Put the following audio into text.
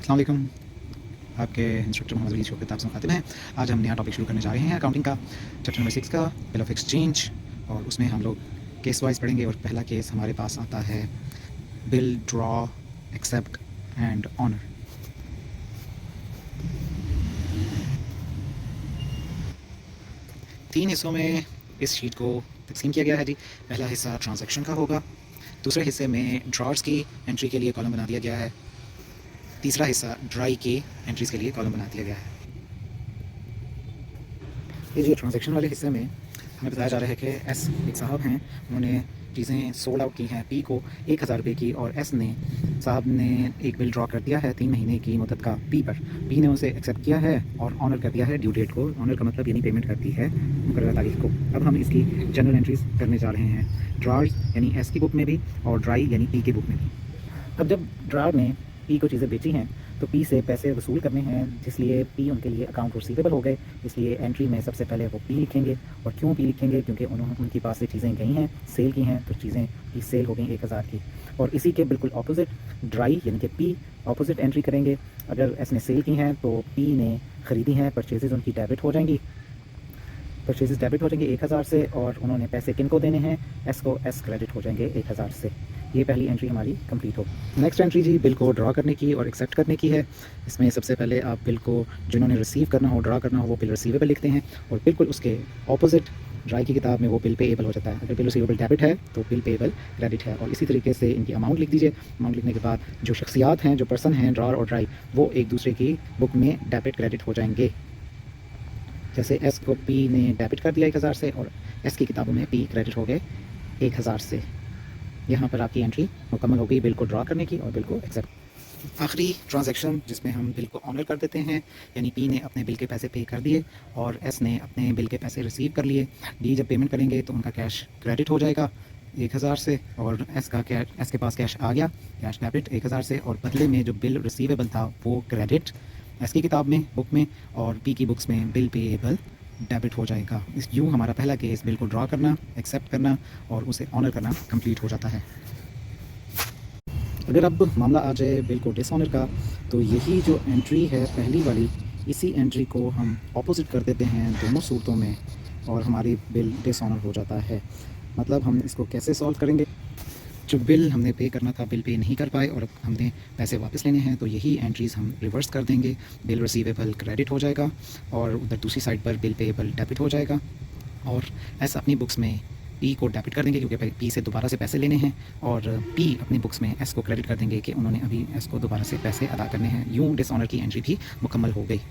अस्सलाम वालेकुम। आपके इंस्ट्रक्टर मोहम्मद अली शो के ताब्स खातिब हैं। आज हम नया टॉपिक शुरू करने जा रहे हैं अकाउंटिंग का, चैप्टर नंबर 6 का बिल ऑफ एक्सचेंज। और उसमें हम लोग केस वाइज पढ़ेंगे। और पहला केस हमारे पास आता है bill, draw, accept and honour. तीन हिस्सों में इस शीट को तकसीम किया गया है जी। पहला हिस्सा ट्रांजैक्शन का होगा, दूसरे हिस्से में ड्रॉर्स की एंट्री के लिए कॉलम बना दिया गया है, तीसरा हिस्सा ड्राई की एंट्रीज़ के लिए कॉलम बना दिया गया है। ये जो ट्रांजैक्शन वाले हिस्से में हमें बताया जा रहा है कि एस एक साहब हैं, उन्होंने चीज़ें सोल्ड आउट की हैं पी को 1000 रुपये की, और एस ने साहब ने एक बिल ड्रॉ कर दिया है 3 महीने की मुद्दत का पी पर। पी ने उसे एक्सेप्ट किया है और ऑनर कर दिया है ड्यू डेट को। ऑनर का मतलब यानी पेमेंट करती है मुकर्रर तारीख को। अब हम इसकी जनरल एंट्रीज करने जा रहे हैं, ड्रॉर्स यानी एस की बुक में भी और ड्राई यानी पी की बुक में भी। अब जब ड्रॉर ने पी को चीज़ें बेची हैं तो पी से पैसे वसूल करने हैं, जिसलिए पी उनके लिए अकाउंट रिसीवेबल हो गए। इसलिए एंट्री में सबसे पहले वो पी लिखेंगे। और क्यों पी लिखेंगे? क्योंकि उनके पास से चीज़ें गई हैं, सेल की हैं, तो चीज़ें की सेल हो गई 1000 की। और इसी के बिल्कुल ऑपोजिट ड्राई यानी कि पी ऑपोजिट एंट्री करेंगे। अगर एस ने सेल की हैं तो पी ने ख़रीदी हैं, परचेजेज उनकी डेबिट हो जाएंगी, परचेजेज डेबिट हो जाएंगे 1000 से। और उन्होंने पैसे किन को देने हैं? एस को। एस क्रेडिट हो जाएंगे 1000 से। ये पहली एंट्री हमारी कंप्लीट हो। नेक्स्ट एंट्री जी बिल को ड्रॉ करने की और एक्सेप्ट करने की है। इसमें सबसे पहले आप बिल को जिन्होंने रिसीव करना हो, ड्रॉ करना हो, वो बिल रिसीवेबल लिखते हैं। और बिल्कुल उसके ऑपोजिट ड्राई की किताब में वो बिल पेएबल हो जाता है। अगर बिल रिसीवेबल डेबिट है तो बिल पेएबल क्रेडिट है। और इसी तरीके से इनकी अमाउंट लिख दीजिए। अमाउंट लिखने के बाद जो शख्सियात हैं, जो पर्सन हैं, ड्रॉर और ड्राई, वो एक दूसरे की बुक में डेबिट क्रेडिट हो जाएंगे। जैसे एस को पी ने डेबिट कर दिया 1000 से, और एस की किताबों में पी क्रेडिट हो गए 1000 से। यहाँ पर आपकी एंट्री मुकम्मल हो गई बिल को ड्रॉ करने की और बिल को एक्सेप्ट। आखिरी ट्रांजैक्शन जिसमें हम बिल को ऑनर कर देते हैं, यानी पी ने अपने बिल के पैसे पे कर दिए और एस ने अपने बिल के पैसे रिसीव कर लिए। डी जब पेमेंट करेंगे तो उनका कैश क्रेडिट हो जाएगा 1000 से, और एस के पास कैश आ गया, कैश डेबिट 1000 से। और बदले में जो बिल रिसीवेबल था वो क्रेडिट एस की किताब में, बुक में, और पी की बुक्स में बिल पेएबल डेबिट हो जाएगा। इस यूँ हमारा पहला केस बिल को ड्रॉ करना, एक्सेप्ट करना और उसे ऑनर करना कंप्लीट हो जाता है। अगर अब मामला आ जाए बिल को डिसऑनर का, तो यही जो एंट्री है पहली वाली, इसी एंट्री को हम ऑपोजिट कर देते हैं दोनों सूरतों में और हमारी बिल डिसऑनर हो जाता है। मतलब हम इसको कैसे सॉल्व करेंगे? जो बिल हमने पे करना था, बिल पे नहीं कर पाए और हमने पैसे वापस लेने हैं, तो यही एंट्रीज़ हम रिवर्स कर देंगे। बिल रिसीवेबल क्रेडिट हो जाएगा और उधर दूसरी साइड पर बिल पेएबल डेबिट हो जाएगा। और ऐसा अपनी बुक्स में पी को डेबिट कर देंगे क्योंकि पी से दोबारा से पैसे लेने हैं, और पी अपनी बुक्स में एस को क्रेडिट कर देंगे कि उन्होंने अभी एस को दोबारा से पैसे अदा करने हैं। यूँ डिसऑनर की एंट्री भी मुकम्मल हो गई।